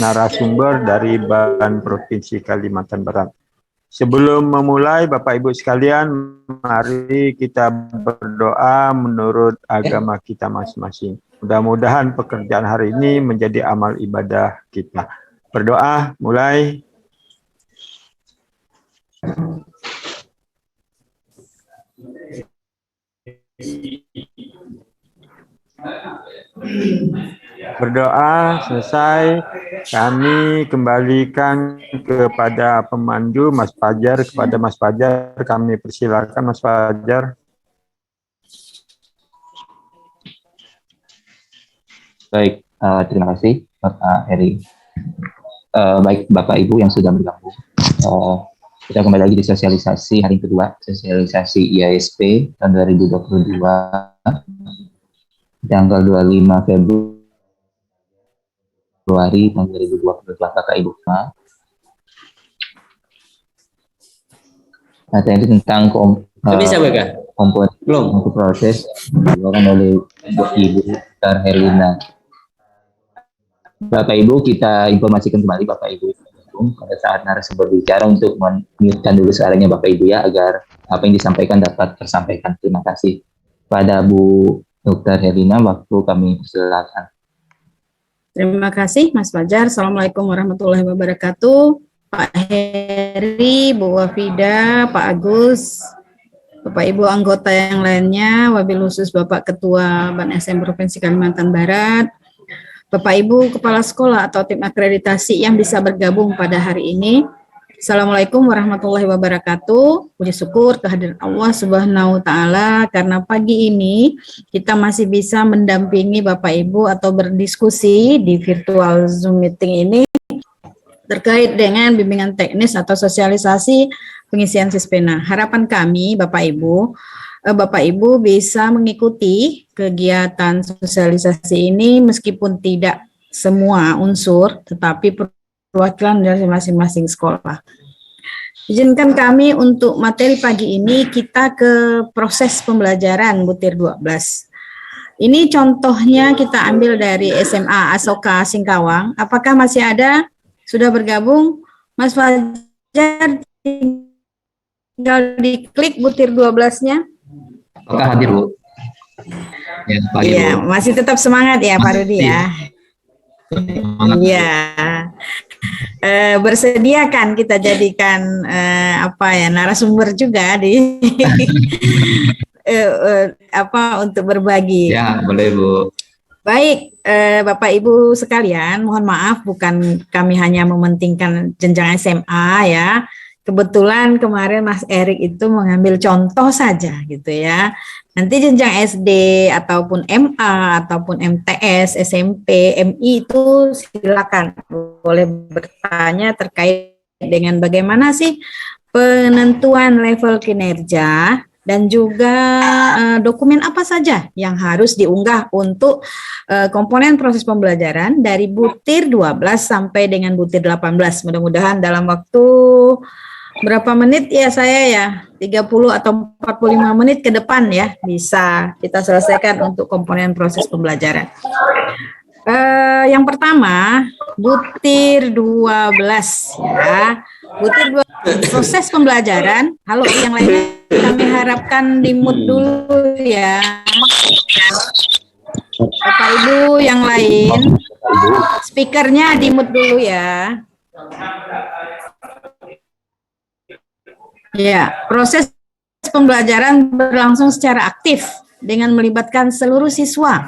narasumber dari BAN Provinsi Kalimantan Barat. Sebelum memulai, Bapak Ibu sekalian, mari kita berdoa menurut agama kita masing-masing. Mudah-mudahan pekerjaan hari ini menjadi amal ibadah kita. Berdoa, mulai. Berdoa selesai, kami kembalikan kepada pemandu Mas Fajar. Kepada Mas Fajar kami persilakan, Mas Fajar. Baik, terima kasih Bapak Heri. Baik Bapak Ibu yang sudah bergabung, kita kembali lagi di sosialisasi hari kedua, sosialisasi IASP tahun 2022, tanggal 25 Februari tahun 2022, Bapak Ibu. Nah, tadi tentang komponen untuk proses dilakukan oleh Ibu Herlina. Bapak Ibu, kita informasikan kembali Bapak Ibu pada saat narasumber berbicara untuk mute-kan dulu suaranya Bapak Ibu ya, agar apa yang disampaikan dapat tersampaikan. Terima kasih. Pada Bu Dr. Herlina, waktu kami persilakan. Terima kasih Mas Fajar. Assalamualaikum warahmatullahi wabarakatuh. Pak Heri, Bu Wafida, Pak Agus, Bapak Ibu anggota yang lainnya, wabil khusus Bapak Ketua BAN SM Provinsi Kalimantan Barat, Bapak Ibu Kepala Sekolah atau tim akreditasi yang bisa bergabung pada hari ini. Assalamualaikum warahmatullahi wabarakatuh. Puji syukur kehadiran Allah Subhanahu wa Ta'ala karena pagi ini kita masih bisa mendampingi Bapak Ibu atau berdiskusi di virtual Zoom meeting ini terkait dengan bimbingan teknis atau sosialisasi pengisian Sispena. Harapan kami Bapak Ibu bisa mengikuti kegiatan sosialisasi ini meskipun tidak semua unsur, tetapi perwakilan dari masing-masing sekolah. Izinkan kami untuk materi pagi ini kita ke proses pembelajaran butir 12. Ini contohnya kita ambil dari SMA Asoka Singkawang. Apakah masih ada? Sudah bergabung? Mas Fajar tinggal diklik butir 12-nya. Apakah hadir, Bu? Ya, Pak Ibu. Iya, masih tetap semangat ya Pak Rudi ya. Iya. Bersedia kan kita jadikan narasumber juga di untuk berbagi. Ya, boleh Bu. Baik, Bapak Ibu sekalian, mohon maaf bukan kami hanya mementingkan jenjang SMA ya. Kebetulan kemarin Mas Erik itu mengambil contoh saja gitu ya. Nanti jenjang SD ataupun MA ataupun MTS, SMP, MI itu silakan boleh bertanya terkait dengan bagaimana sih penentuan level kinerja dan juga dokumen apa saja yang harus diunggah untuk komponen proses pembelajaran dari butir 12 sampai dengan butir 18. Mudah-mudahan dalam waktu berapa menit ya saya ya, 30 atau 45 menit ke depan ya, bisa kita selesaikan untuk komponen proses pembelajaran. Yang pertama, butir 12 ya. Butir 12 proses pembelajaran. Halo, yang lainnya kami harapkan di-mute dulu ya. Bapak Ibu yang lain, speakernya di-mute dulu ya. Ya, proses pembelajaran berlangsung secara aktif dengan melibatkan seluruh siswa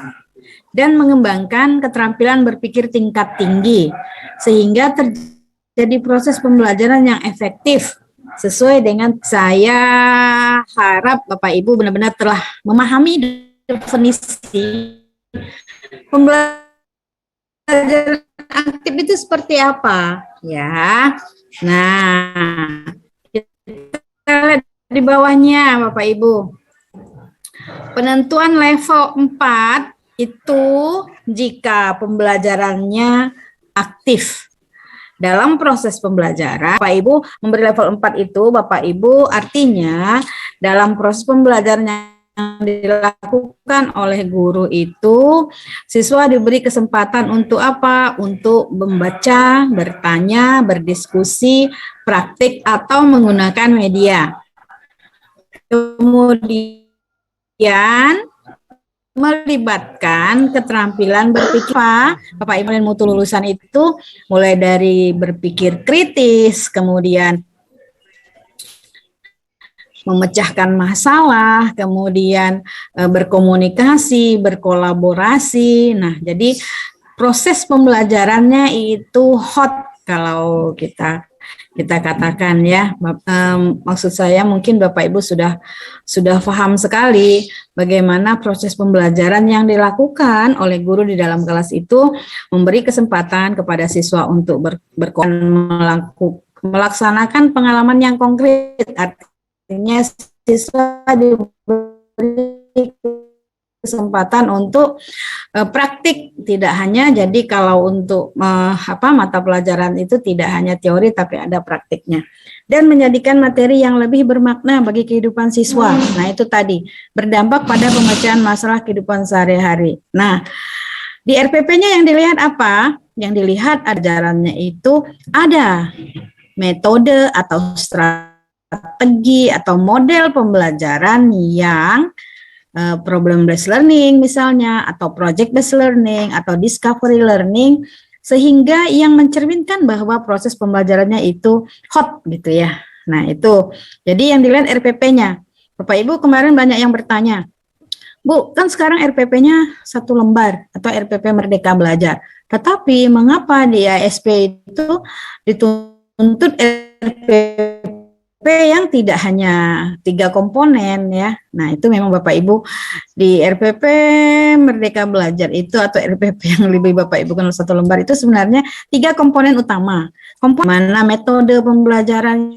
dan mengembangkan keterampilan berpikir tingkat tinggi sehingga terjadi proses pembelajaran yang efektif sesuai dengan saya harap Bapak Ibu benar-benar telah memahami definisi pembelajaran aktif itu seperti apa ya. Nah, kita lihat di bawahnya Bapak Ibu. Penentuan level 4 itu jika pembelajarannya aktif. Dalam proses pembelajaran, Bapak Ibu memberi level 4 itu Bapak Ibu artinya dalam proses pembelajarannya dilakukan oleh guru itu, siswa diberi kesempatan untuk apa? Untuk membaca, bertanya, berdiskusi, praktik, atau menggunakan media. Kemudian melibatkan keterampilan berpikir. Bapak Ibu dan mutu lulusan itu mulai dari berpikir kritis, kemudian memecahkan masalah, kemudian berkomunikasi, berkolaborasi. Nah, jadi proses pembelajarannya itu hot kalau kita katakan ya. Maksud saya mungkin Bapak Ibu sudah paham sekali bagaimana proses pembelajaran yang dilakukan oleh guru di dalam kelas itu memberi kesempatan kepada siswa untuk melaksanakan pengalaman yang konkret. Artinya siswa diberi kesempatan untuk praktik, tidak hanya jadi kalau untuk mata pelajaran itu tidak hanya teori tapi ada praktiknya, dan menjadikan materi yang lebih bermakna bagi kehidupan siswa. Nah, itu tadi berdampak pada pemecahan masalah kehidupan sehari-hari. Nah, di RPP-nya yang dilihat apa? Yang dilihat ajarannya itu ada metode atau strategi atau model pembelajaran yang problem based learning misalnya, atau project based learning, atau discovery learning, sehingga yang mencerminkan bahwa proses pembelajarannya itu hot gitu ya. Nah, itu jadi yang dilihat RPP-nya. Bapak Ibu kemarin banyak yang bertanya, Bu, kan sekarang RPP-nya 1 lembar atau RPP Merdeka Belajar, tetapi mengapa di ASP itu dituntut RPP yang tidak hanya 3 komponen ya. Nah, itu memang Bapak Ibu di RPP Merdeka Belajar itu, atau RPP yang lebih Bapak Ibu kenal 1 lembar itu sebenarnya 3 komponen utama. Komponen mana metode pembelajaran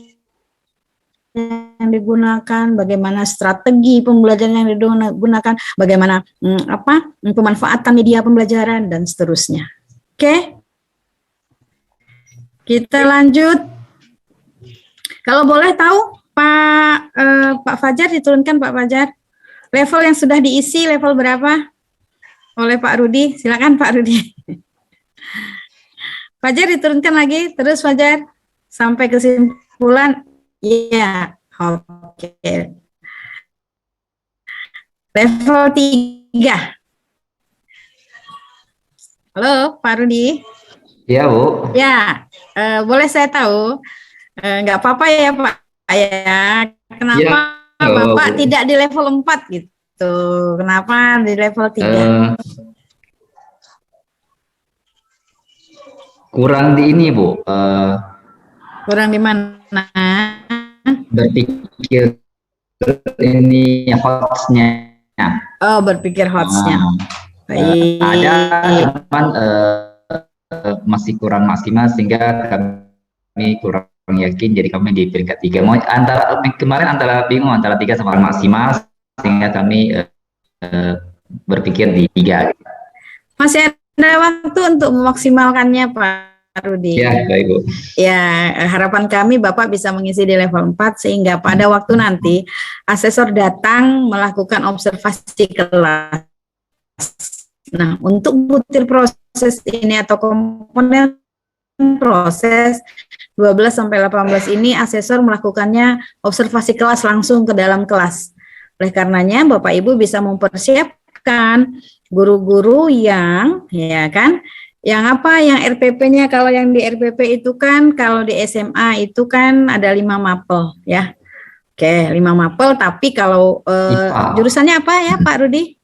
yang digunakan, bagaimana strategi pembelajaran yang digunakan, bagaimana pemanfaatan media pembelajaran dan seterusnya. Oke. Kita lanjut. Kalau boleh tahu, Pak Fajar, diturunkan Pak Fajar. Level yang sudah diisi level berapa? Oleh Pak Rudi. Silakan Pak Rudi. Fajar diturunkan lagi, terus Fajar sampai kesimpulan. Iya, oke. Level 3. Halo Pak Rudi. Iya, Bu. Ya, boleh saya tahu? Nggak apa-apa ya Pak ya. Kenapa Bapak tidak di level 4 gitu? Kenapa di level 3? Kurang di ini, Bu. Kurang di mana? Berpikir ini hotsnya. Oh, berpikir hotsnya. Baik. Ada, cuman masih kurang maksimal sehingga kami kurang yakin, jadi kami di peringkat 3. Kemarin bingung antara 3 sama maksimal, sehingga kami berpikir di 3. Masih ada waktu untuk memaksimalkannya Pak Rudi. Ya, baik Bu. Ya, harapan kami Bapak bisa mengisi di level 4 sehingga pada waktu nanti asesor datang melakukan observasi kelas. Nah, untuk butir proses ini atau komponen proses 12 sampai 18 ini asesor melakukannya observasi kelas langsung ke dalam kelas. Oleh karenanya Bapak Ibu bisa mempersiapkan guru-guru yang yang RPP-nya, kalau yang di RPP itu kan, kalau di SMA itu kan ada 5 mapel ya. Oke, 5 mapel, tapi kalau jurusannya apa ya Pak Rudi?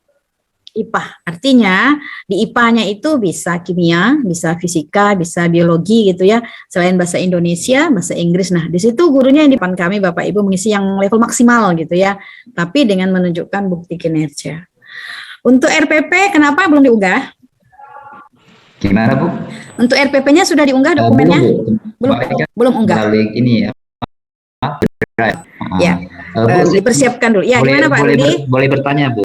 IPA. Artinya di IPA-nya itu bisa kimia, bisa fisika, bisa biologi gitu ya. Selain bahasa Indonesia, bahasa Inggris. Nah, di situ gurunya yang di depan kami Bapak Ibu mengisi yang level maksimal gitu ya. Tapi dengan menunjukkan bukti kinerja. Untuk RPP kenapa belum diunggah? Gimana Bu? Untuk RPP-nya sudah diunggah dokumennya? Belum unggah. Balik ini ya. Ya. Dipersiapkan dulu. Ya, gimana Pak Rudi? Boleh bertanya Bu?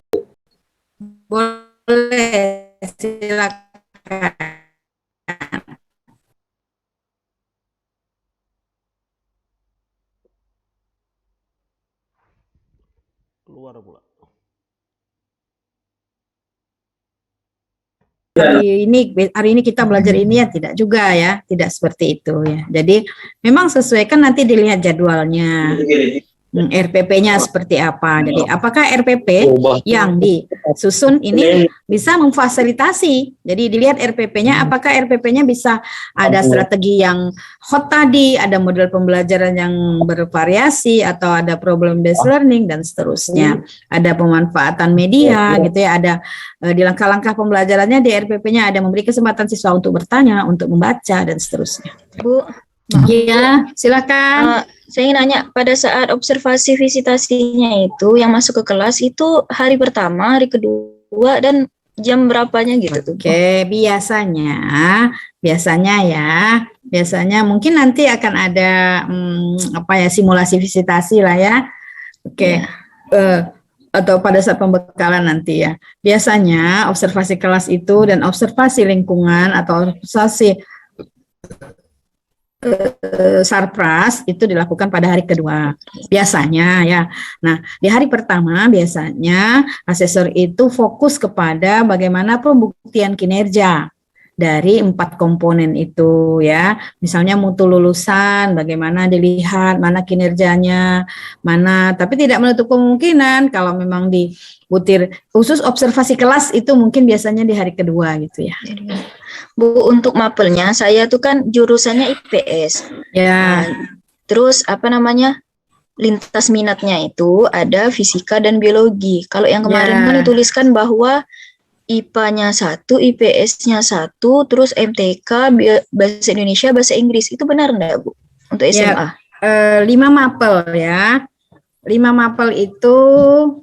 Boleh, silakan. Keluar pula. hari ini kita belajar ini ya, tidak juga ya, tidak seperti itu ya. Jadi memang sesuaikan, nanti dilihat jadwalnya. RPP-nya seperti apa. Jadi apakah RPP yang disusun ini bisa memfasilitasi. Jadi dilihat RPP-nya, apakah RPP-nya bisa ada strategi yang hot tadi, ada model pembelajaran yang bervariasi, atau ada problem based learning dan seterusnya. Ada pemanfaatan media gitu ya, ada di langkah-langkah pembelajarannya di RPP-nya ada memberi kesempatan siswa untuk bertanya, untuk membaca dan seterusnya. Bu, Iya, silakan. saya ingin nanya, pada saat observasi visitasinya itu yang masuk ke kelas itu hari pertama, hari kedua, dan jam berapanya gitu tuh? Oke, biasanya mungkin nanti akan ada simulasi visitasi lah ya. Oke. Atau pada saat pembekalan nanti ya. Biasanya observasi kelas itu dan observasi lingkungan atau observasi sarpras itu dilakukan pada hari kedua biasanya ya. Nah, di hari pertama biasanya asesor itu fokus kepada bagaimana pembuktian kinerja dari 4 komponen itu ya. Misalnya mutu lulusan, bagaimana dilihat mana kinerjanya, tapi tidak menutup kemungkinan kalau memang di butir khusus observasi kelas itu mungkin biasanya di hari kedua gitu ya. Bu, untuk mapelnya saya tuh kan jurusannya IPS. Ya. Terus lintas minatnya itu ada fisika dan biologi. Kalau yang kemarin kan dituliskan bahwa IPA-nya 1, IPS-nya 1, terus MTK, bahasa Indonesia, bahasa Inggris. Itu benar enggak, Bu? Untuk SMA? 5 mapel ya. 5 mapel itu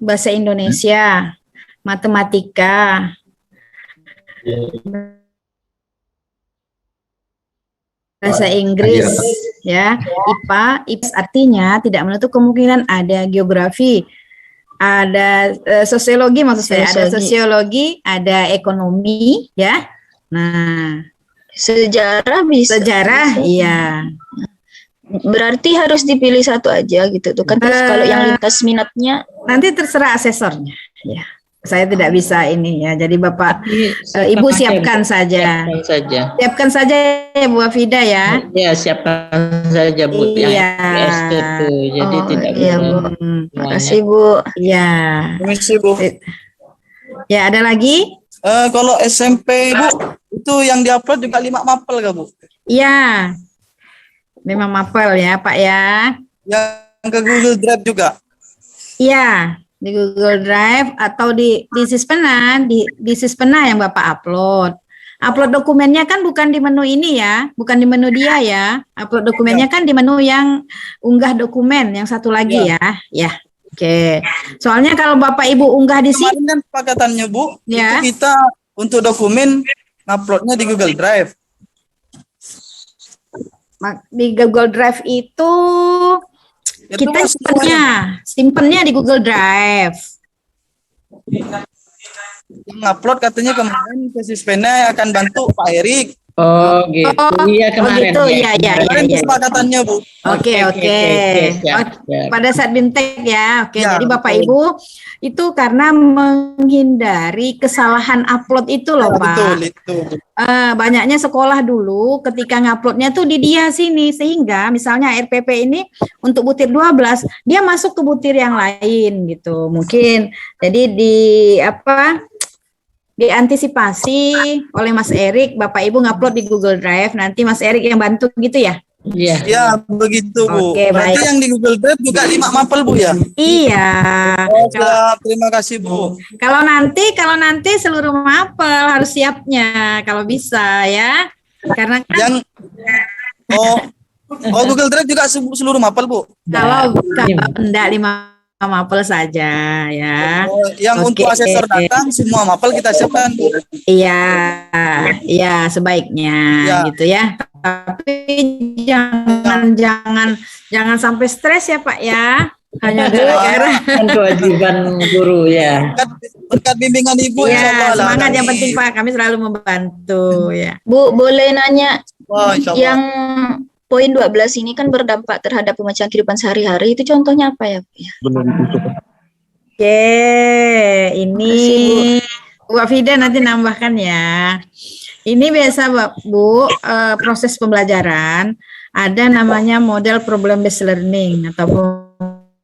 bahasa Indonesia, matematika, bahasa Inggris ya, IPA, IPS artinya tidak menutup kemungkinan ada geografi, ada sosiologi ada sosiologi, ada ekonomi ya. Nah, sejarah bisa. Sejarah iya. Berarti harus dipilih satu aja gitu tuh kan. Terus kalau yang lintas minatnya nanti terserah asesornya ya. Saya tidak bisa ini ya. Jadi Bapak Ibu siapkan saja. Siapkan saja ya Bu Afida ya. Ya, siapkan saja Bu yang IPS itu. Jadi tidak iya, Bu. Terima kasih Bu. Iya. Permisi Bu. Ya, ada lagi? Kalau SMP Bu, itu yang diupload juga 5 mapel gak Bu? Iya. 5 mapel ya Pak ya. Yang ke Google Drive juga? Iya. Di Google Drive atau di Sispena, di Sispena yang Bapak upload. Upload dokumennya kan bukan di menu ini ya, bukan di menu dia ya. Upload dokumennya kan di menu yang unggah dokumen, yang satu lagi ya. Ya, oke. Soalnya kalau Bapak Ibu unggah di sini. Kemarin kan kesepakatannya Bu, ya. itu kita untuk dokumen uploadnya di Google Drive. Di Google Drive itu kita simpennya di Google Drive. Yang upload katanya kemarin ke Sispena akan bantu Pak Erik. Oh gitu. Iya kemarin. Oh gitu. Iya. Kesepakatannya Bu. Oke. Pada saat bintek ya. Oke. Ya, jadi Bapak Ibu itu karena menghindari kesalahan upload itu loh Pak. Betul itu. Banyaknya sekolah dulu ketika nguploadnya tuh di dia sini, sehingga misalnya RPP ini untuk butir 12 dia masuk ke butir yang lain gitu mungkin. Jadi diantisipasi oleh Mas Erik, Bapak Ibu ngupload di Google Drive, nanti Mas Erik yang bantu gitu ya? Iya. Ya, begitu Bu. Oke, berarti baik. yang di Google Drive juga 5 mapel Bu ya? Iya. Siap, terima kasih Bu. Kalau nanti seluruh mapel harus siapnya kalau bisa ya. Karena kan Yang Google Drive juga seluruh mapel Bu. kalau enggak 5 mapel saja ya. Yang Oke. untuk asesor datang semua mapel kita siapkan Bu. Iya sebaiknya Ya. gitu ya. Tapi jangan sampai stres ya Pak ya. Hanya gara-gara Kan kewajiban guru ya. Berkat bimbingan Ibu ya insyaallah lah. semangat yang penting Pak, kami selalu membantu ya. Bu, boleh nanya Wah, insyaallah. yang poin 12 ini kan berdampak terhadap pemecahan kehidupan sehari-hari, itu contohnya apa ya? Oke, ini Makasih, Bu Afida nanti nambahkan ya. Ini biasa Bu, proses pembelajaran ada namanya model problem based learning atau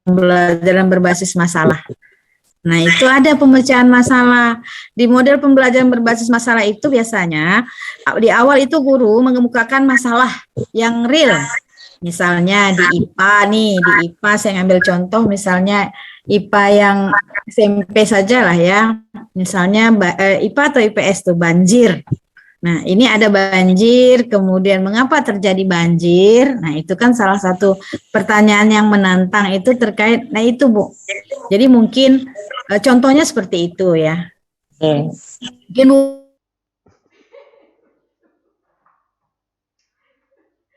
pembelajaran berbasis masalah. Nah, itu ada pemecahan masalah. Di model pembelajaran berbasis masalah itu biasanya di awal itu guru mengemukakan masalah yang real. Misalnya di IPA nih, di IPA saya ngambil contoh misalnya IPA yang SMP saja lah ya. Misalnya IPA atau IPS tuh banjir. Nah, ini ada banjir, kemudian mengapa terjadi banjir? Nah, itu kan salah satu pertanyaan yang menantang itu terkait, nah itu Bu. Jadi mungkin contohnya seperti itu ya. Mungkin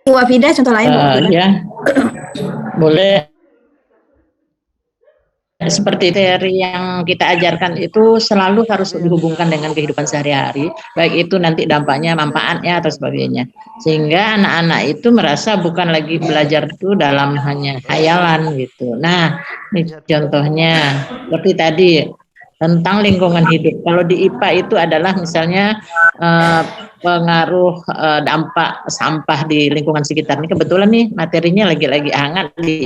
Bu Afida contoh lain Bu. Ya, boleh. Seperti teori yang kita ajarkan itu selalu harus dihubungkan dengan kehidupan sehari-hari, baik itu nanti dampaknya, manfaatnya atau sebagainya. Sehingga anak-anak itu merasa bukan lagi belajar itu dalam hanya khayalan gitu. Nah, ini contohnya seperti tadi tentang lingkungan hidup. Kalau di IPA itu adalah misalnya pengaruh dampak sampah di lingkungan sekitar. Ini kebetulan nih materinya lagi-lagi hangat di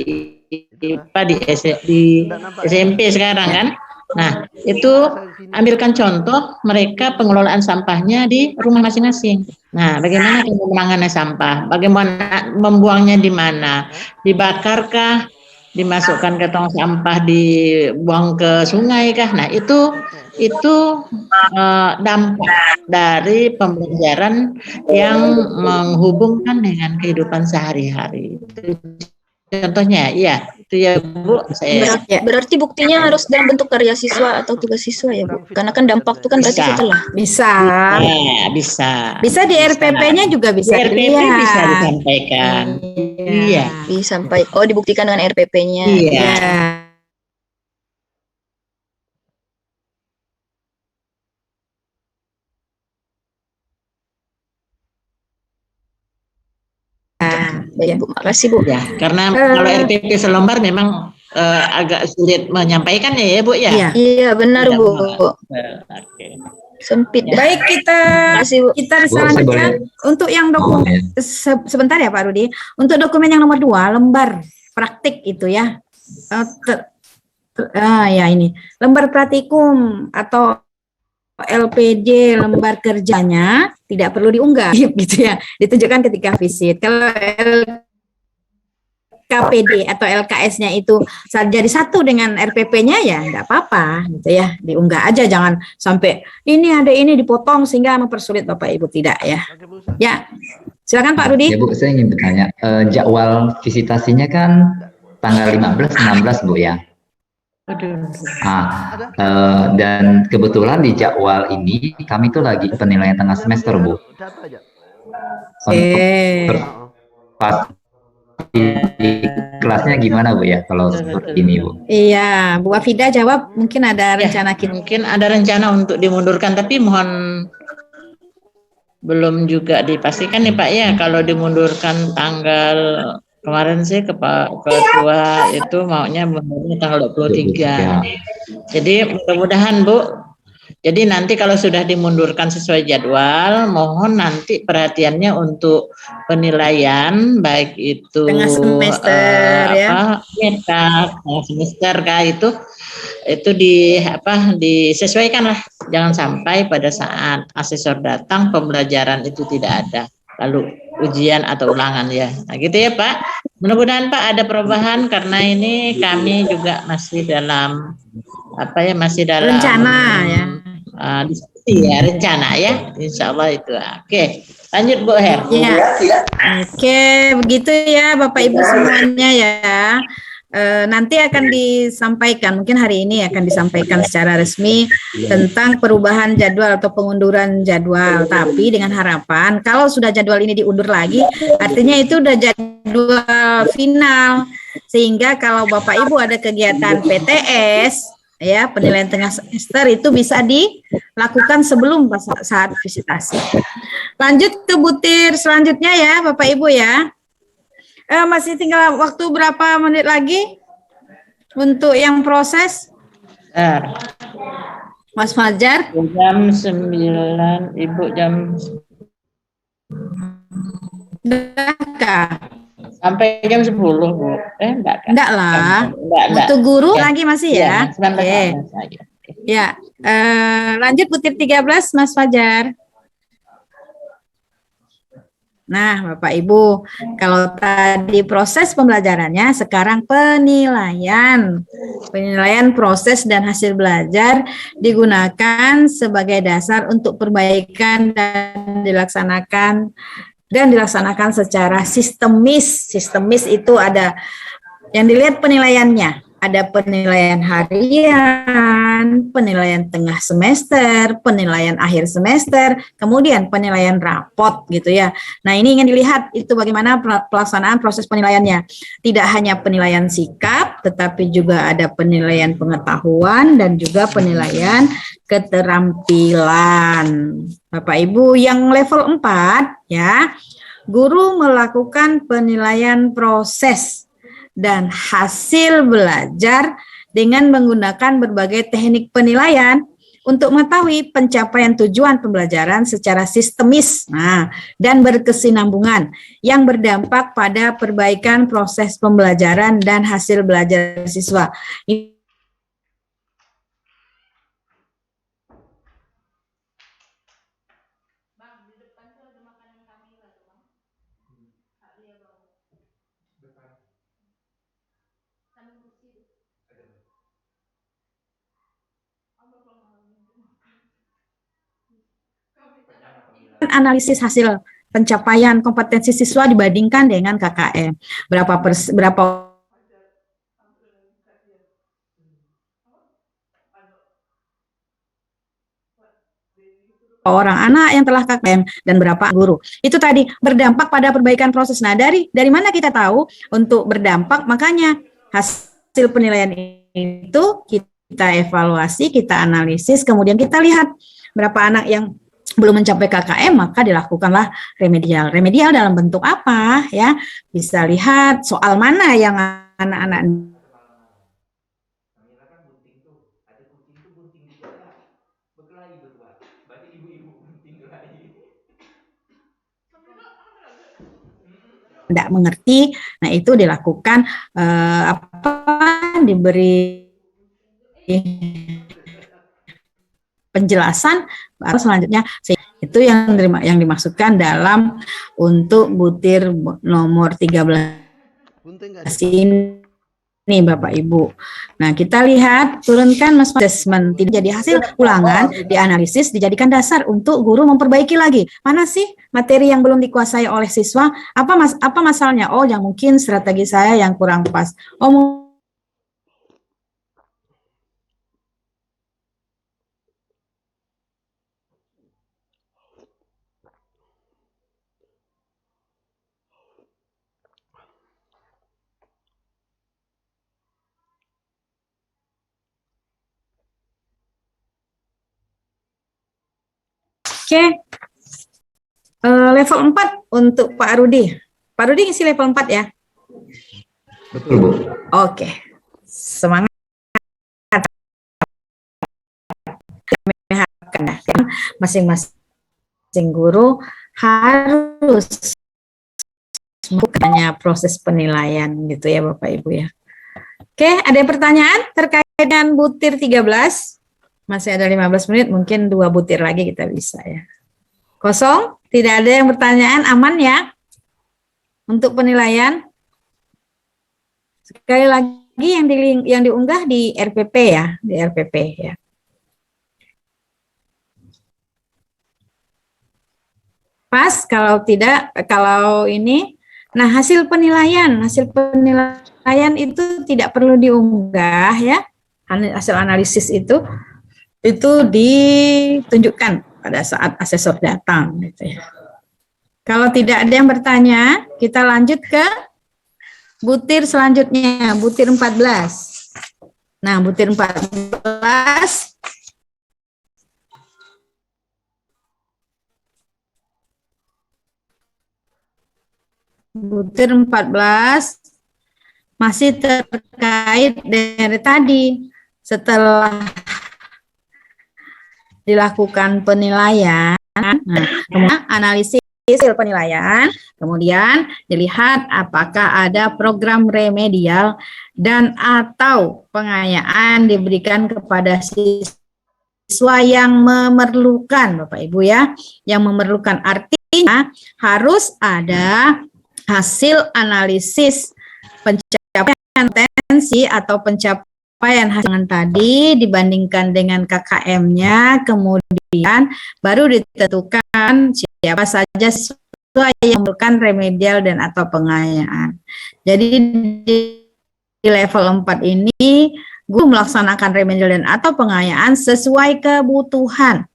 IPA di SMP sekarang kan. Nah, itu ambilkan contoh mereka pengelolaan sampahnya di rumah masing-masing. Nah, bagaimana pengelolaan sampah? Bagaimana membuangnya di mana? Dibakarkah? Dimasukkan ke tong sampah, dibuang ke sungai kah? Nah, itu dampak dari pembelajaran yang menghubungkan dengan kehidupan sehari-hari. Contohnya, iya, itu ya Bu. Berarti buktinya harus dalam bentuk karya siswa atau tugas siswa ya Bu? Karena kan dampak itu kan berarti setelah. Bisa. Ya, bisa. Bisa di RPP-nya juga bisa. Di RPP bisa disampaikan. Iya. Disampaikan. Oh, dibuktikan dengan RPP-nya. Iya. Baik Bu, makasih Bu. Ya, karena kalau RPP selembar memang agak sulit menyampaikannya ya Bu ya. Iya benar Bu. Sempit. Baik, kita selanjutnya untuk yang dokumen sebentar ya Pak Rudi. Untuk dokumen yang nomor 2 lembar praktik itu ya. Ya ini lembar praktikum atau LPJ lembar kerjanya tidak perlu diunggah gitu ya, ditunjukkan ketika visit. Kalau KPD atau LKS-nya itu jadi satu dengan RPP-nya ya enggak apa-apa gitu ya, diunggah aja, jangan sampai ini ada ini dipotong sehingga mempersulit Bapak Ibu, tidak ya. Ya, silakan Pak Rudi. Ya Bu, saya ingin bertanya, jadwal visitasinya kan tanggal 15-16 Bu ya. Dan kebetulan di jadwal ini kami tuh lagi penilaian tengah semester Bu. Pas di kelasnya gimana Bu ya kalau seperti ini Bu? Iya, Bu Afida jawab, mungkin ada rencana mungkin ada rencana untuk dimundurkan, tapi mohon belum juga dipastikan nih Pak ya, kalau dimundurkan tanggal kemarin sih ketua itu maunya mundurnya tanggal 23. Jadi mudah-mudahan Bu. Jadi nanti kalau sudah dimundurkan sesuai jadwal, mohon nanti perhatiannya untuk penilaian baik itu tengah semester tengah semester kah itu disesuaikan lah. Jangan sampai pada saat asesor datang pembelajaran itu tidak ada, lalu ujian atau ulangan ya. Nah gitu ya Pak. Mudah-mudahan Pak ada perubahan, karena ini kami juga masih dalam masih dalam rencana ya. Diskusi ya, rencana ya. Insya Allah itu. Oke, lanjut Bu Her. Ya. Oke, begitu ya Bapak Ibu semuanya ya. Nanti akan disampaikan, mungkin hari ini akan disampaikan secara resmi tentang perubahan jadwal atau pengunduran jadwal. Tapi dengan harapan kalau sudah jadwal ini diundur lagi, artinya itu udah jadwal final. Sehingga kalau Bapak Ibu ada kegiatan PTS, ya penilaian tengah semester itu bisa dilakukan sebelum saat visitasi. Lanjut ke butir selanjutnya ya Bapak Ibu ya. Masih tinggal waktu berapa menit lagi untuk yang proses? Mas Fajar? Jam 9, Ibu jam Udah. sampai jam 10, Bu. Enggak kan? Enggak lah. Enggak. Untuk guru Ya. lagi masih Iya, ya? 19 Oke. 15 aja. Ya, lanjut butir 13, Mas Fajar. Nah, Bapak Ibu, kalau tadi proses pembelajarannya, sekarang penilaian. Penilaian proses dan hasil belajar digunakan sebagai dasar untuk perbaikan dan dilaksanakan secara sistemis. Sistemis itu ada yang dilihat penilaiannya. Ada penilaian harian, penilaian tengah semester, penilaian akhir semester, kemudian penilaian rapot gitu ya. Nah, ini ingin dilihat itu bagaimana pelaksanaan proses penilaiannya. Tidak hanya penilaian sikap, tetapi juga ada penilaian pengetahuan dan juga penilaian keterampilan. Bapak Ibu yang level 4 ya, guru melakukan penilaian proses dan hasil belajar dengan menggunakan berbagai teknik penilaian untuk mengetahui pencapaian tujuan pembelajaran secara sistemis dan berkesinambungan yang berdampak pada perbaikan proses pembelajaran dan hasil belajar siswa. Analisis hasil pencapaian kompetensi siswa dibandingkan dengan KKM. Berapa orang anak yang telah KKM dan berapa guru. Itu tadi berdampak pada perbaikan proses. Nah, dari mana kita tahu untuk berdampak? Makanya hasil penilaian itu kita evaluasi, kita analisis, kemudian kita lihat berapa anak yang belum mencapai KKM, maka dilakukanlah remedial. Remedial dalam bentuk apa ya? Bisa lihat soal mana yang anak-anak tidak mengerti. Nah, itu dilakukan diberi penjelasan baru selanjutnya itu yang dimaksudkan dalam untuk butir nomor 13 ini Bapak Ibu. Nah, kita lihat turunkan assessment tidak jadi hasil ulangan, dianalisis, dijadikan dasar untuk guru memperbaiki lagi. Mana sih materi yang belum dikuasai oleh siswa? Apa masalahnya? Oh, yang mungkin strategi saya yang kurang pas. Oh, oke. Level 4 untuk Pak Rudi. Pak Rudi ngisi level 4 ya? Betul, Bu. Oke. Semangat. Masing-masing guru harus bukannya proses penilaian gitu ya Bapak Ibu ya. Oke, ada pertanyaan terkait dengan butir 13? Masih ada 15 menit, mungkin 2 butir lagi kita bisa ya. Kosong, tidak ada yang pertanyaan, aman ya untuk penilaian. Sekali lagi yang diunggah di RPP ya, di RPP ya. Pas, kalau tidak, kalau ini, nah hasil penilaian itu tidak perlu diunggah ya, hasil analisis itu ditunjukkan pada saat asesor datang gitu ya. Kalau tidak ada yang bertanya, kita lanjut ke butir selanjutnya, butir 14. Nah, butir 14 masih terkait dari tadi. Setelah dilakukan penilaian. Nah, kemudian analisis hasil penilaian, kemudian dilihat apakah ada program remedial dan atau pengayaan diberikan kepada siswa yang memerlukan, Bapak Ibu ya, yang memerlukan. Artinya harus ada hasil analisis pencapaian potensi atau pencapaian hasil tadi dibandingkan dengan KKM-nya, kemudian baru ditentukan siapa saja siswa yang memerlukan remedial dan atau pengayaan. Jadi di level 4 ini guru melaksanakan remedial dan atau pengayaan sesuai kebutuhan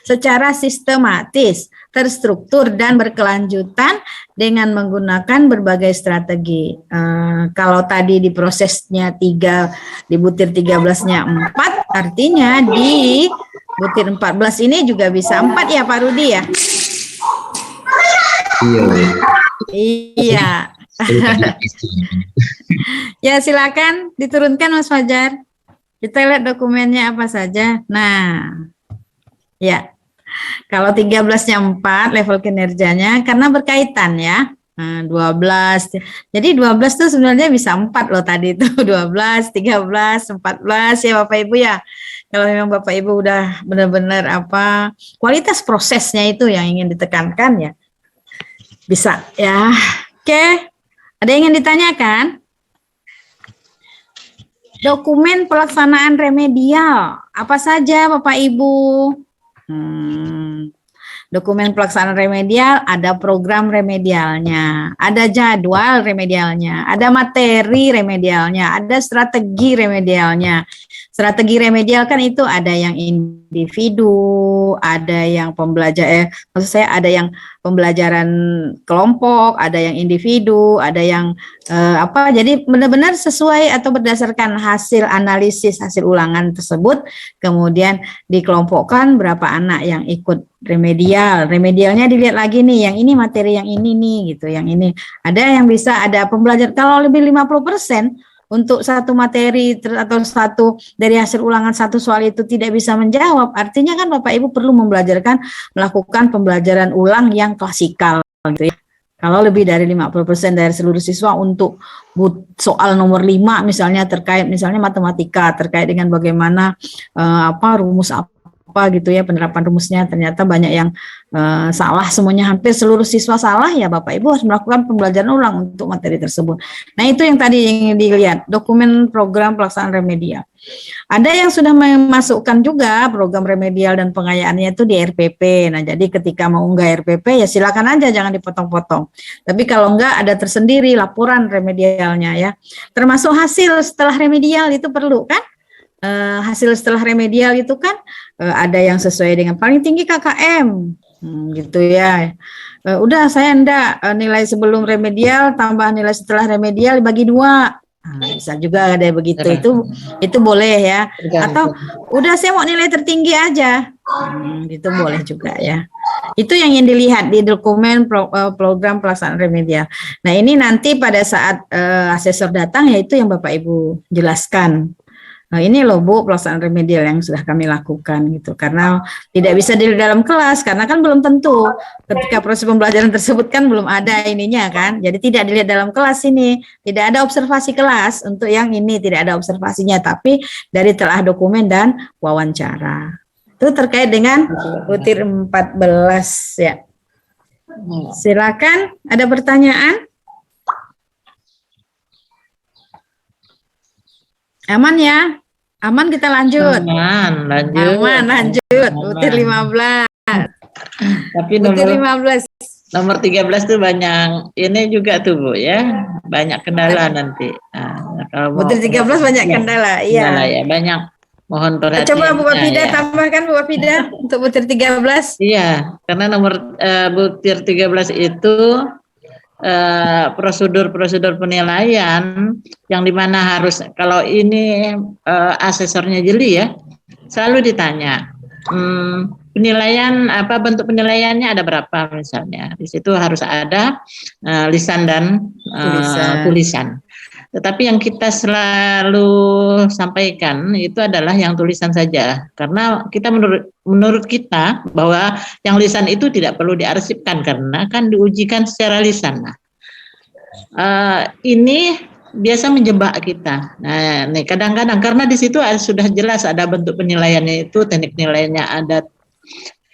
secara sistematis, terstruktur dan berkelanjutan dengan menggunakan berbagai strategi. Kalau tadi di prosesnya 3, di butir 13-nya 4, artinya di butir 14 ini juga bisa 4 ya Pak Rudi ya? Iya. Ya silakan diturunkan Mas Fajar. Kita lihat dokumennya apa saja. Nah, ya. Kalau 13-nya 4 level kinerjanya karena berkaitan ya. 12. Jadi 12 itu sebenarnya bisa 4 loh tadi itu. 12, 13, 14 ya Bapak Ibu ya. Kalau memang Bapak Ibu udah benar-benar kualitas prosesnya itu yang ingin ditekankan ya. Bisa ya. Oke. Ada yang ingin ditanyakan? Dokumen pelaksanaan remedial. Apa saja Bapak Ibu? Dokumen pelaksanaan remedial, ada program remedialnya, ada jadwal remedialnya, ada materi remedialnya, ada strategi remedialnya. Strategi remedial kan itu ada yang individu, ada yang maksud saya ada yang pembelajaran kelompok, ada yang individu, ada yang jadi benar-benar sesuai atau berdasarkan hasil analisis, hasil ulangan tersebut, kemudian dikelompokkan berapa anak yang ikut remedial. Remedialnya dilihat lagi nih, yang ini materi yang ini nih gitu, yang ini. Ada yang bisa ada pembelajaran kalau lebih 50% untuk satu materi atau satu dari hasil ulangan satu soal itu tidak bisa menjawab, artinya kan Bapak Ibu perlu melakukan pembelajaran ulang yang klasikal gitu ya. Kalau lebih dari 50% dari seluruh siswa untuk soal nomor 5 misalnya terkait misalnya matematika terkait dengan bagaimana rumus apa gitu ya, penerapan rumusnya ternyata banyak yang salah, semuanya hampir seluruh siswa salah ya, Bapak Ibu harus melakukan pembelajaran ulang untuk materi tersebut. Nah itu yang tadi yang dilihat, dokumen program pelaksanaan remedial. Ada yang sudah memasukkan juga program remedial dan pengayaannya itu di RPP. Nah jadi ketika mau unggah RPP ya silakan aja, jangan dipotong-potong. Tapi kalau enggak ada tersendiri laporan remedialnya ya. Termasuk hasil setelah remedial itu perlu kan? Hasil setelah remedial itu kan ada yang sesuai dengan paling tinggi KKM gitu ya. Udah saya enggak nilai sebelum remedial tambah nilai setelah remedial dibagi 2. Bisa juga ada begitu, itu boleh ya. Atau udah saya mau nilai tertinggi aja, itu boleh juga ya. Itu yang ingin dilihat di dokumen program pelaksanaan remedial. Nah ini nanti pada saat asesor datang ya itu yang Bapak Ibu jelaskan. Nah, ini loh Bu pelaksanaan remedial yang sudah kami lakukan gitu, karena tidak bisa di dalam kelas karena kan belum tentu ketika proses pembelajaran tersebut kan belum ada ininya kan, jadi tidak dilihat dalam kelas ini, tidak ada observasi kelas untuk yang ini, tidak ada observasinya tapi dari telah dokumen dan wawancara. Itu terkait dengan butir 14 ya. Silakan, ada pertanyaan? Aman ya? Aman kita lanjut? Aman, lanjut. Aman, lanjut. Butir 15. Tapi butir 15. Nomor 13 tuh banyak, ini juga tuh Bu ya, banyak kendala nanti. Nah, kalau butir 13 banyak kendala, iya. Kendala ya, banyak. Mohon perhatian. Coba Bu Wafida tambahkan Bu Wafida untuk butir 13. Iya, karena nomor butir 13 itu prosedur penilaian yang dimana harus kalau ini asesornya jeli ya selalu ditanya penilaian apa bentuk penilaiannya ada berapa misalnya di situ harus ada lisan dan tulisan. Tetapi yang kita selalu sampaikan itu adalah yang tulisan saja, karena kita menurut kita bahwa yang lisan itu tidak perlu diarsipkan karena kan diujikan secara lisan. Nah, ini biasa menjebak kita. Nah, nih kadang-kadang karena di situ sudah jelas ada bentuk penilaiannya, itu teknik nilainya ada.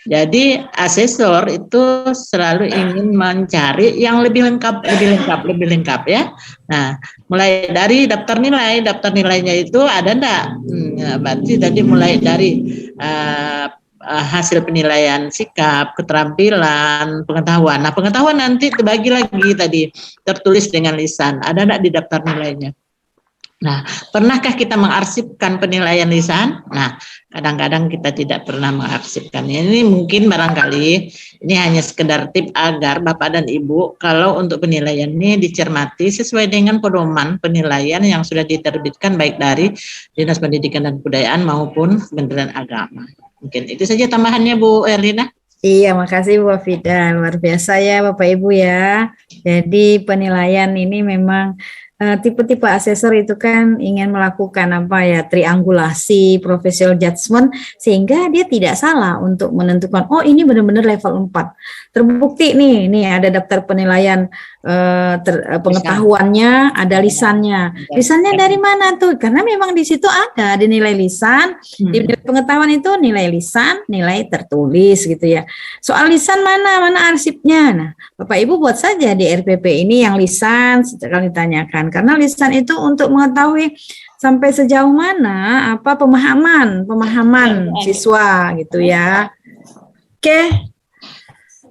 Jadi asesor itu selalu ingin mencari yang lebih lengkap ya. Nah, mulai dari daftar nilainya itu ada enggak? Berarti tadi mulai dari hasil penilaian sikap, keterampilan, pengetahuan. Nah, pengetahuan nanti terbagi lagi tadi tertulis dengan lisan. Ada enggak di daftar nilainya? Nah, pernahkah kita mengarsipkan penilaian lisan? Nah, kadang-kadang kita tidak pernah mengarsipkan. Ini mungkin barangkali ini hanya sekedar tip agar Bapak dan Ibu kalau untuk penilaian ini dicermati sesuai dengan pedoman penilaian yang sudah diterbitkan baik dari Dinas Pendidikan dan Kebudayaan maupun Kementerian Agama. Mungkin itu saja tambahannya Bu Erlina. Iya, makasih Bu Afida. Luar biasa ya Bapak Ibu ya. Jadi penilaian ini memang tipe-tipe asesor itu kan ingin melakukan apa ya, triangulasi, professional judgment, sehingga dia tidak salah untuk menentukan, oh ini benar-benar level 4. Terbukti nih ada daftar penilaian pengetahuannya, ada lisannya. Lisannya dari mana tuh? Karena memang di situ ada di nilai lisan, di nilai pengetahuan itu nilai lisan, nilai tertulis gitu ya. Soal lisan mana arsipnya? Nah, Bapak Ibu buat saja di RPP ini yang lisan setelah ditanyakan. Karena lisan itu untuk mengetahui sampai sejauh mana apa pemahaman siswa gitu ya. Oke.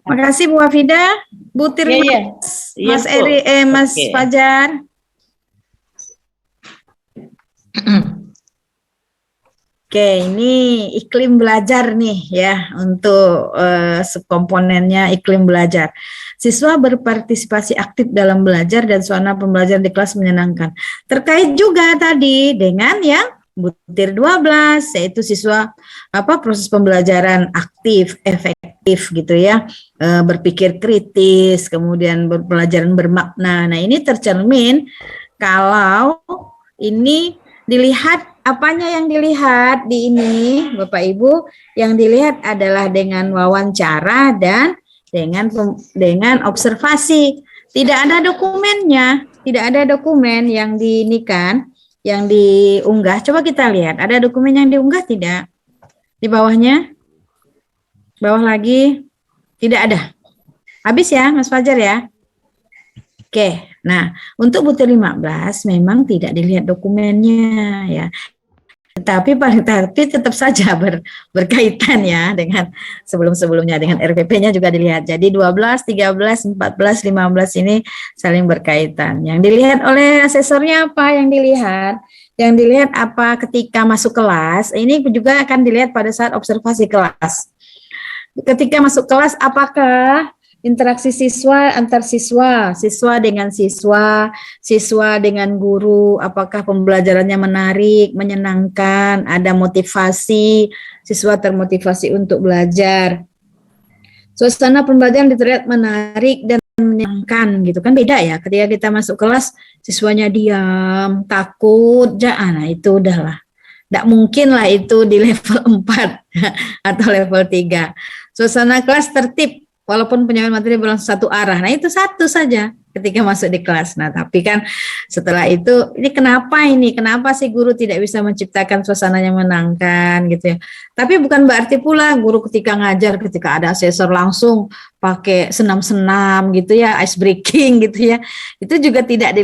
Makasih Bu Afida, Bu Tirma, Mas Eri, Mas Fajar. Oke, ini iklim belajar nih ya untuk subkomponennya iklim belajar. Siswa berpartisipasi aktif dalam belajar dan suasana pembelajaran di kelas menyenangkan. Terkait juga tadi dengan yang butir 12, yaitu siswa proses pembelajaran aktif, efektif gitu ya, berpikir kritis, kemudian pembelajaran bermakna. Nah, ini tercermin kalau ini dilihat. Apanya yang dilihat di ini, Bapak Ibu? Yang dilihat adalah dengan wawancara dan dengan observasi. Tidak ada dokumennya, tidak ada dokumen yang yang diunggah. Coba kita lihat, ada dokumen yang diunggah tidak? Di bawahnya? Bawah lagi? Tidak ada. Habis ya, Mas Fajar ya? Oke, nah untuk butir 15 memang tidak dilihat dokumennya ya. Tetapi tetap saja berkaitan ya dengan sebelum-sebelumnya, dengan RPP-nya juga dilihat. Jadi 12, 13, 14, 15 ini saling berkaitan. Yang dilihat oleh asesornya apa? Yang dilihat apa ketika masuk kelas, ini juga akan dilihat pada saat observasi kelas. Ketika masuk kelas, apakah interaksi siswa antar siswa, siswa dengan siswa, siswa dengan guru, apakah pembelajarannya menarik, menyenangkan, ada motivasi, siswa termotivasi untuk belajar. Suasana pembelajaran terlihat menarik dan menyenangkan gitu kan, beda ya ketika kita masuk kelas siswanya diam, takut, nah itu udahlah. Tidak mungkin lah itu di level 4 atau level 3. Suasana kelas tertib, walaupun penyampaian materi berlangsung satu arah. Nah, itu satu saja ketika masuk di kelas. Nah, tapi kan setelah itu, kenapa sih guru tidak bisa menciptakan suasananya menyenangkan gitu ya. Tapi bukan berarti pula guru ketika ngajar, ketika ada asesor langsung pakai senam-senam gitu ya, ice breaking gitu ya. Itu juga tidak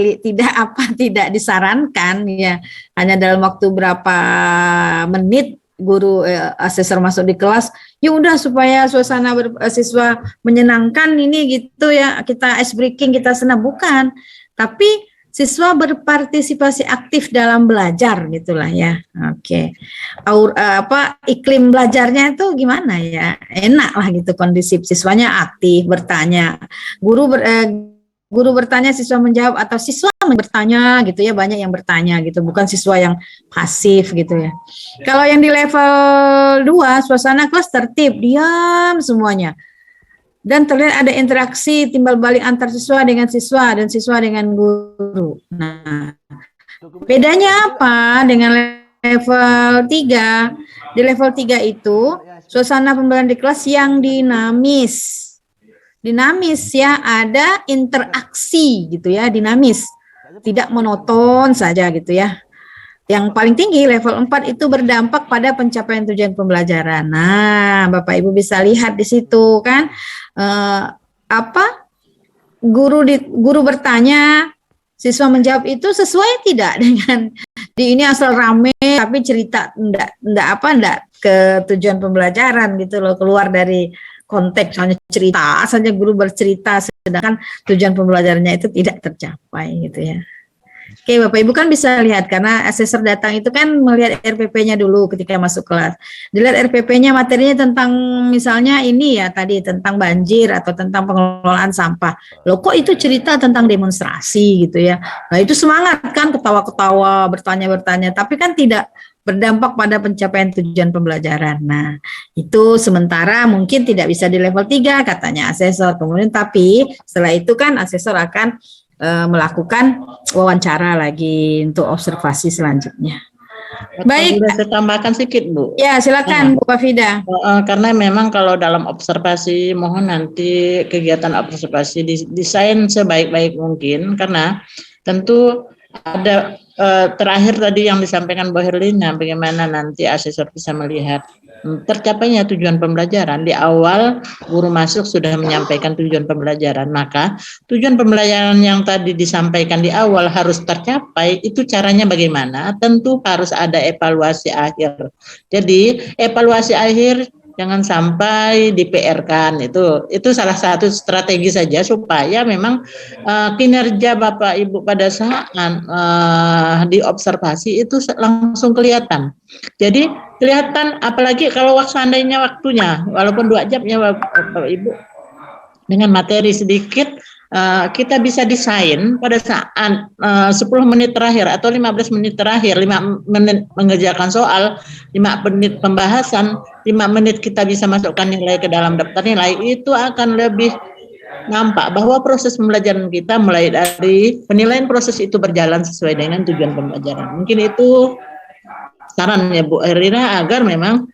disarankan ya. Hanya dalam waktu berapa menit guru asesor masuk di kelas, ya udah supaya suasana siswa menyenangkan ini gitu ya, kita ice breaking, kita senam, bukan, tapi siswa berpartisipasi aktif dalam belajar gitulah ya. Oke. Iklim belajarnya itu gimana ya, enak lah gitu, kondisi siswanya aktif bertanya, guru bertanya, siswa menjawab, atau siswa bertanya gitu ya, banyak yang bertanya gitu, bukan siswa yang pasif gitu ya. Kalau yang di level 2, suasana kelas tertib, diam semuanya. dan terlihat ada interaksi timbal balik antar siswa dengan siswa dan siswa dengan guru. Nah, bedanya apa dengan level 3? Di level 3 itu suasana pembelajaran di kelas yang dinamis. Dinamis ya, ada interaksi gitu ya, dinamis. Tidak monoton saja gitu ya. Yang paling tinggi level 4 itu berdampak pada pencapaian tujuan pembelajaran. Nah, Bapak Ibu bisa lihat di situ kan apa guru bertanya, siswa menjawab itu sesuai tidak dengan di ini asal rame tapi cerita enggak ke tujuan pembelajaran gitu loh, keluar dari konteks, hanya cerita saja guru bercerita sedangkan tujuan pembelajarannya itu tidak tercapai gitu ya. Oke, Bapak Ibu kan bisa lihat karena asesor datang itu kan melihat RPP-nya dulu ketika masuk kelas. Dilihat RPP-nya materinya tentang misalnya ini ya tadi tentang banjir atau tentang pengelolaan sampah. Loh kok itu cerita tentang demonstrasi gitu ya. Nah, itu semangat kan, ketawa-ketawa, bertanya-bertanya, tapi kan tidak berdampak pada pencapaian tujuan pembelajaran. Nah, itu sementara mungkin tidak bisa di level 3 katanya asesor. Kemudian tapi setelah itu kan asesor akan melakukan wawancara lagi untuk observasi selanjutnya. Baik. Boleh saya tambahkan sedikit, Bu? Ya, silakan Bu Wafida. Karena memang kalau dalam observasi, mohon nanti kegiatan observasi didesain sebaik-baik mungkin, karena tentu ada terakhir tadi yang disampaikan Bu Herlina, bagaimana nanti asesor bisa melihat tercapainya tujuan pembelajaran. Di awal guru masuk sudah menyampaikan tujuan pembelajaran, maka tujuan pembelajaran yang tadi disampaikan di awal harus tercapai. Itu caranya bagaimana? Tentu harus ada evaluasi akhir. Jadi evaluasi akhir jangan sampai di-PR-kan. Itu salah satu strategi saja supaya memang kinerja Bapak Ibu pada saat diobservasi itu langsung kelihatan. Jadi kelihatan, apalagi kalau seandainya waktunya, walaupun 2 jam ya Bapak Ibu, dengan materi sedikit, kita bisa desain pada saat 10 menit terakhir atau 15 menit terakhir, 5 menit mengerjakan soal, 5 menit pembahasan, 5 menit kita bisa masukkan nilai ke dalam daftar nilai, itu akan lebih nampak bahwa proses pembelajaran kita mulai dari penilaian proses itu berjalan sesuai dengan tujuan pembelajaran. Mungkin itu saran ya Bu Herlina, agar memang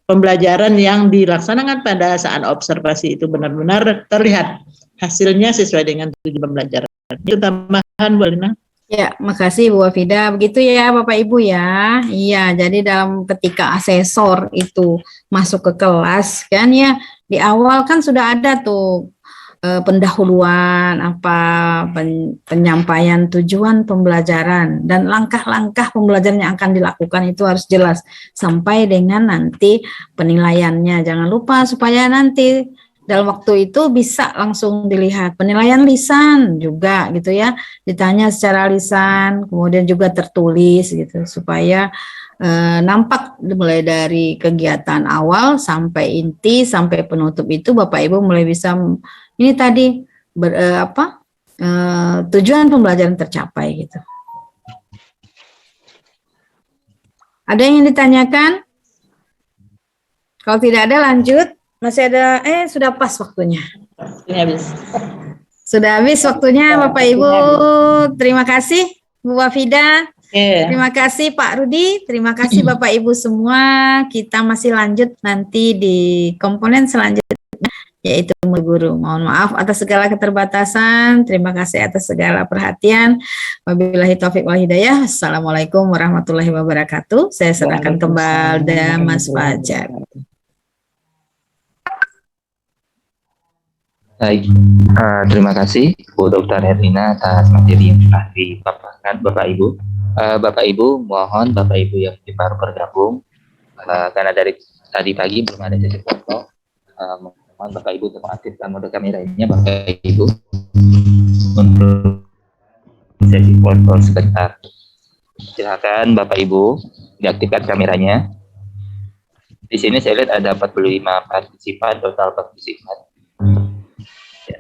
pembelajaran yang dilaksanakan pada saat observasi itu benar-benar terlihat hasilnya sesuai dengan tujuan pembelajaran. Itu tambahan Bu Herlina. Ya, makasih Bu Wafida. Begitu ya Bapak Ibu ya. Iya, jadi dalam ketika asesor itu masuk ke kelas kan ya, di awal kan sudah ada tuh pendahuluan penyampaian tujuan pembelajaran dan langkah-langkah pembelajaran yang akan dilakukan itu harus jelas sampai dengan nanti penilaiannya. Jangan lupa supaya nanti dalam waktu itu bisa langsung dilihat penilaian lisan juga gitu ya, ditanya secara lisan, kemudian juga tertulis gitu supaya nampak mulai dari kegiatan awal sampai inti sampai penutup itu Bapak Ibu mulai bisa ini tadi tujuan pembelajaran tercapai gitu. Ada yang ditanyakan? Kalau tidak ada lanjut. Masih ada, sudah pas waktunya. Habis. Sudah habis waktunya Bapak Ibu. Terima kasih Bu Wafida. Terima kasih Pak Rudi. Terima kasih Bapak Ibu semua. Kita masih lanjut nanti di komponen selanjutnya, yaitu guru. Mohon maaf atas segala keterbatasan. Terima kasih atas segala perhatian. Wabillahi taufiq wal hidayah. Assalamualaikum warahmatullahi wabarakatuh. Saya serahkan kembali Mas Fajar. Baik, terima kasih Bu Dr. Herlina atas materi yang telah dipaparkan Bapak Ibu. Bapak Ibu, mohon Bapak Ibu yang baru bergabung, karena dari tadi pagi belum ada sesi foto, mohon Bapak Ibu untuk mengaktifkan mode kameranya Bapak Ibu untuk sesi foto sebentar. Silakan Bapak Ibu diaktifkan kameranya. Di sini saya lihat ada 45 partisipan, total partisipan. Ya.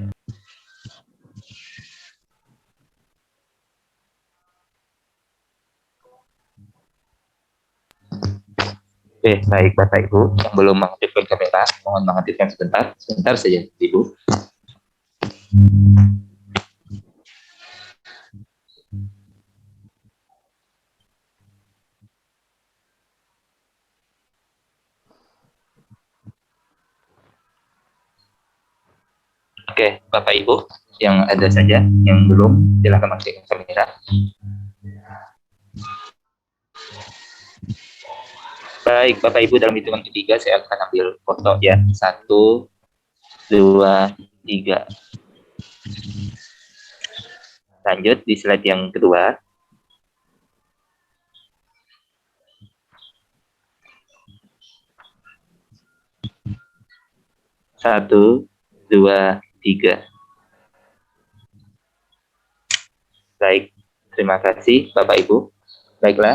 Baik Bapak Ibu yang belum mengaktifkan kamera, mohon mengaktifkan sebentar saja Ibu. Oke, Bapak Ibu yang ada saja, yang belum silakan mengaktifkan kamera. Baik, Bapak Ibu, dalam hitungan ketiga saya akan ambil foto ya. 1, 2, 3. Lanjut di slide yang kedua. 1, 2, 3. Baik, terima kasih Bapak Ibu. Baiklah,